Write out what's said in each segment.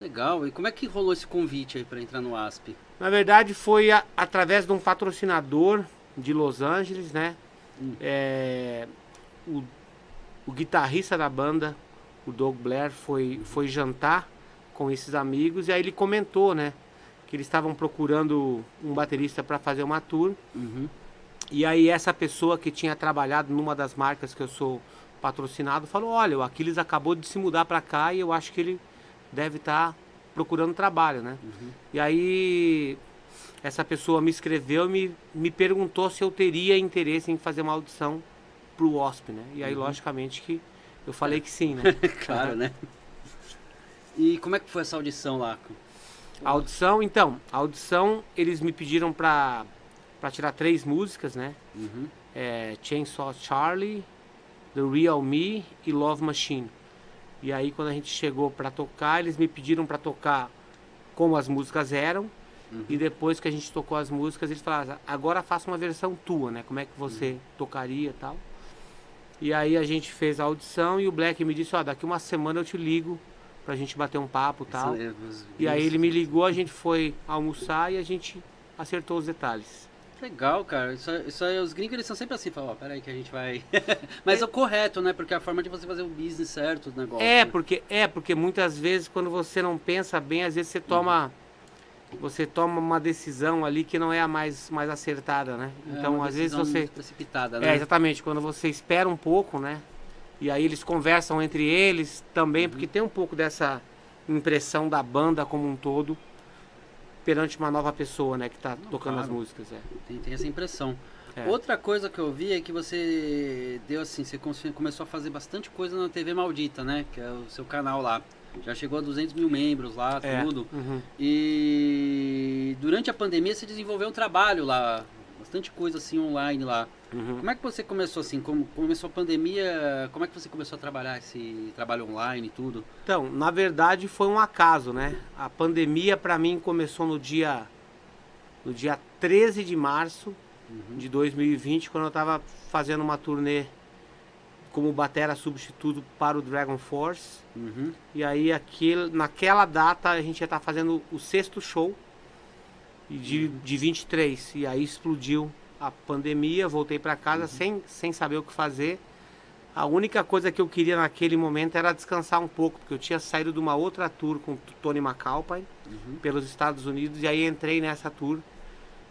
Legal. E como é que rolou esse convite aí para entrar no ASP? Na verdade, foi através de um patrocinador de Los Angeles, né? É, o, o guitarrista da banda, o Doug Blair, foi jantar com esses amigos e aí ele comentou, né? Que eles estavam procurando um baterista para fazer uma tour. Uhum. E aí essa pessoa que tinha trabalhado numa das marcas que eu sou patrocinado falou, olha, o Aquiles acabou de se mudar para cá e eu acho que ele deve estar procurando trabalho, né? E aí essa pessoa me escreveu e me perguntou se eu teria interesse em fazer uma audição pro OSP, né? E aí logicamente que eu falei que sim, né? Claro, né? E como é que foi essa audição lá? A audição, eles me pediram pra tirar 3 músicas, né? Uhum. Chainsaw Charlie, The Real Me e Love Machine. E aí quando a gente chegou pra tocar, eles me pediram pra tocar como as músicas eram. E depois que a gente tocou as músicas, eles falaram, agora faça uma versão tua, né? Como é que você tocaria e tal. E aí a gente fez a audição e o Black me disse, daqui uma semana eu te ligo pra gente bater um papo e tal. E aí ele me ligou, a gente foi almoçar e a gente acertou os detalhes. Legal, cara. Isso aí, os gringos eles são sempre assim, falam, peraí que a gente vai... Mas é o correto, né? Porque é a forma de você fazer o business certo, o negócio. É, né? porque muitas vezes quando você não pensa bem, às vezes você toma uma decisão ali que não é a mais acertada, né? Então, uma às vezes decisão você... muito precipitada, né? Exatamente, quando você espera um pouco, né? E aí eles conversam entre eles também, porque tem um pouco dessa impressão da banda como um todo perante uma nova pessoa, né? Que tá tocando as claro. músicas, Tem essa impressão. É. Outra coisa que eu vi é que você deu assim, você começou a fazer bastante coisa na TV Maldita, né? Que é o seu canal lá. Já chegou a 200 mil membros lá, tudo. Uhum. E durante a pandemia você desenvolveu um trabalho lá, bastante coisa assim online lá. Uhum. Como é que você começou assim? Como começou a pandemia, como é que você começou a trabalhar esse trabalho online e tudo? Então, na verdade foi um acaso, né? A pandemia pra mim começou no dia 13 de março de 2020, quando eu tava fazendo uma turnê como batera substituto para o Dragon Force. Uhum. E aí naquela data a gente ia estar fazendo o 6º show de 23. E aí explodiu a pandemia, voltei para casa sem saber o que fazer. A única coisa que eu queria naquele momento era descansar um pouco, porque eu tinha saído de uma outra tour com o Tony McAlpine pelos Estados Unidos, e aí entrei nessa tour,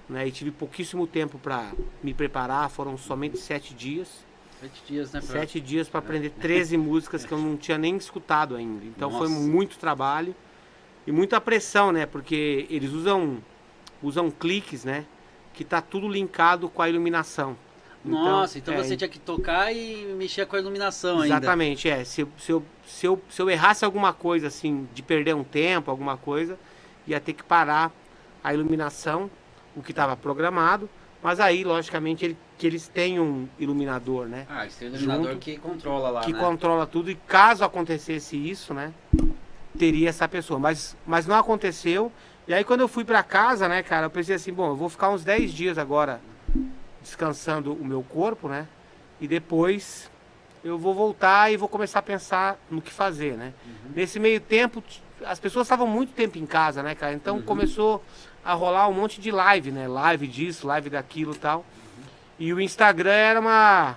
né, e tive pouquíssimo tempo para me preparar, foram somente 7 dias. 7 dias, né? 7 dias para aprender 13 músicas que eu não tinha nem escutado ainda. Então foi Nossa. muito trabalho e muita pressão, né? Porque eles usam cliques, né? Que tá tudo linkado com a iluminação. Nossa, então você tinha que tocar e mexer com a iluminação ainda. Exatamente, Se eu errasse alguma coisa, assim, de perder um tempo, alguma coisa, ia ter que parar a iluminação, o que estava programado. Mas aí, logicamente, que eles têm um iluminador, né? Ah, eles têm um iluminador junto, que controla lá, que né? controla tudo, e caso acontecesse isso, né, teria essa pessoa, mas não aconteceu. E aí quando eu fui pra casa, né, cara, eu pensei assim, bom, eu vou ficar uns 10 dias agora descansando o meu corpo, né, e depois eu vou voltar e vou começar a pensar no que fazer, né. Nesse meio tempo, as pessoas estavam muito tempo em casa, né, cara, então começou a rolar um monte de live, né, live disso, live daquilo e tal. E o Instagram era uma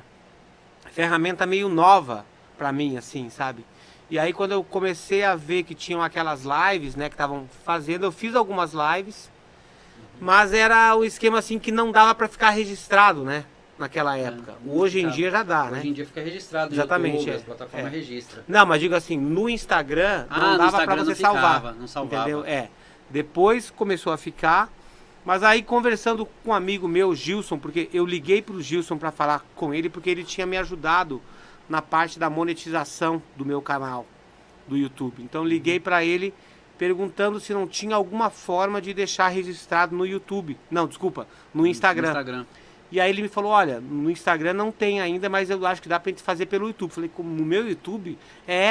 ferramenta meio nova pra mim, assim, sabe? E aí quando eu comecei a ver que tinham aquelas lives, né, que estavam fazendo, eu fiz algumas lives, mas era o esquema assim que não dava pra ficar registrado, né, naquela época. Hoje em dia já dá, né? Hoje em dia fica registrado, Exatamente, YouTube, as plataformas registram. Não, mas digo assim, no Instagram não no dava Instagram pra você não ficava, salvar. não salvava. Entendeu? Depois começou a ficar, mas aí conversando com um amigo meu, Gilson, porque eu liguei pro Gilson pra falar com ele, porque ele tinha me ajudado na parte da monetização do meu canal do YouTube. Então liguei pra ele perguntando se não tinha alguma forma de deixar registrado no YouTube. Não, desculpa, no Instagram. No Instagram. E aí ele me falou, olha, no Instagram não tem ainda, mas eu acho que dá pra gente fazer pelo YouTube. Falei, como no meu YouTube?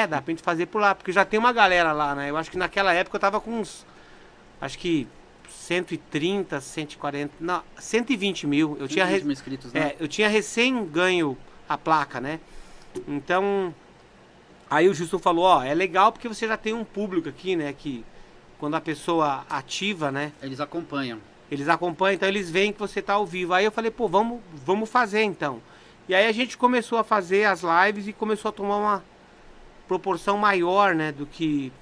Dá pra gente fazer por lá, porque já tem uma galera lá, né? Eu acho que naquela época eu tava com uns, acho que 130, 140, não, 120 mil. Eu 120 mil inscritos, né? eu tinha recém ganho a placa, né? Então, aí o Justo falou, é legal porque você já tem um público aqui, né, que quando a pessoa ativa, né? Eles acompanham. Eles acompanham, então eles veem que você tá ao vivo. Aí eu falei, pô, vamos fazer então. E aí a gente começou a fazer as lives e começou a tomar uma proporção maior, né, do que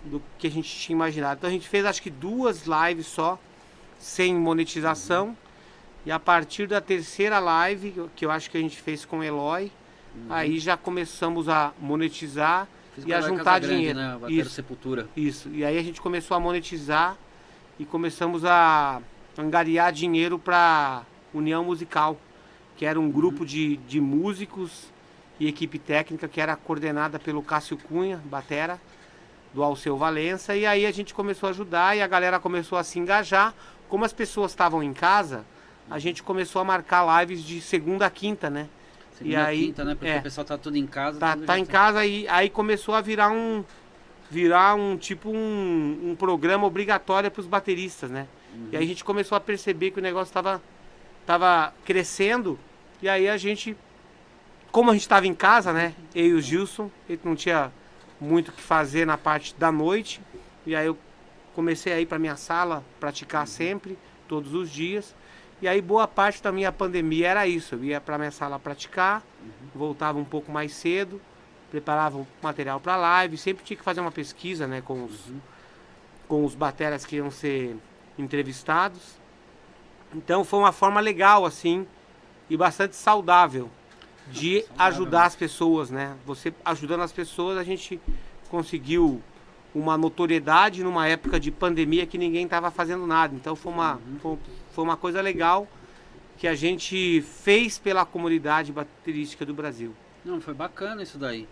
a gente tinha imaginado. Então a gente fez acho que 2 lives só, sem monetização. E a partir da terceira live, que eu acho que a gente fez com o Eloy, aí já começamos a monetizar e a juntar dinheiro. Né? Isso, Sepultura. isso. E aí a gente começou a monetizar e começamos a angariar dinheiro para União Musical, que era um grupo de músicos e equipe técnica que era coordenada pelo Cássio Cunha, batera, do Alceu Valença. E aí a gente começou a ajudar e a galera começou a se engajar. Como as pessoas estavam em casa, a gente começou a marcar lives de segunda a quinta, né? Segunda a quinta, né? Porque o pessoal tá tudo em casa. Tá em casa e aí começou a virar um tipo um programa obrigatório para os bateristas, né? E aí a gente começou a perceber que o negócio tava crescendo. E aí a gente, como a gente estava em casa, né? Eu e o Gilson, ele não tinha muito o que fazer na parte da noite. E aí eu comecei a ir para minha sala, praticar sempre, todos os dias. E aí boa parte da minha pandemia era isso. Eu ia para minha sala praticar, voltava um pouco mais cedo, preparava o material para live. Sempre tinha que fazer uma pesquisa, né? Com os bateras que iam ser entrevistados. Então foi uma forma legal, assim, e bastante saudável de ajudar as pessoas, né? Você ajudando as pessoas, a gente conseguiu uma notoriedade numa época de pandemia que ninguém estava fazendo nada. Então foi uma coisa legal que a gente fez pela comunidade baterística do Brasil. Não, foi bacana isso daí.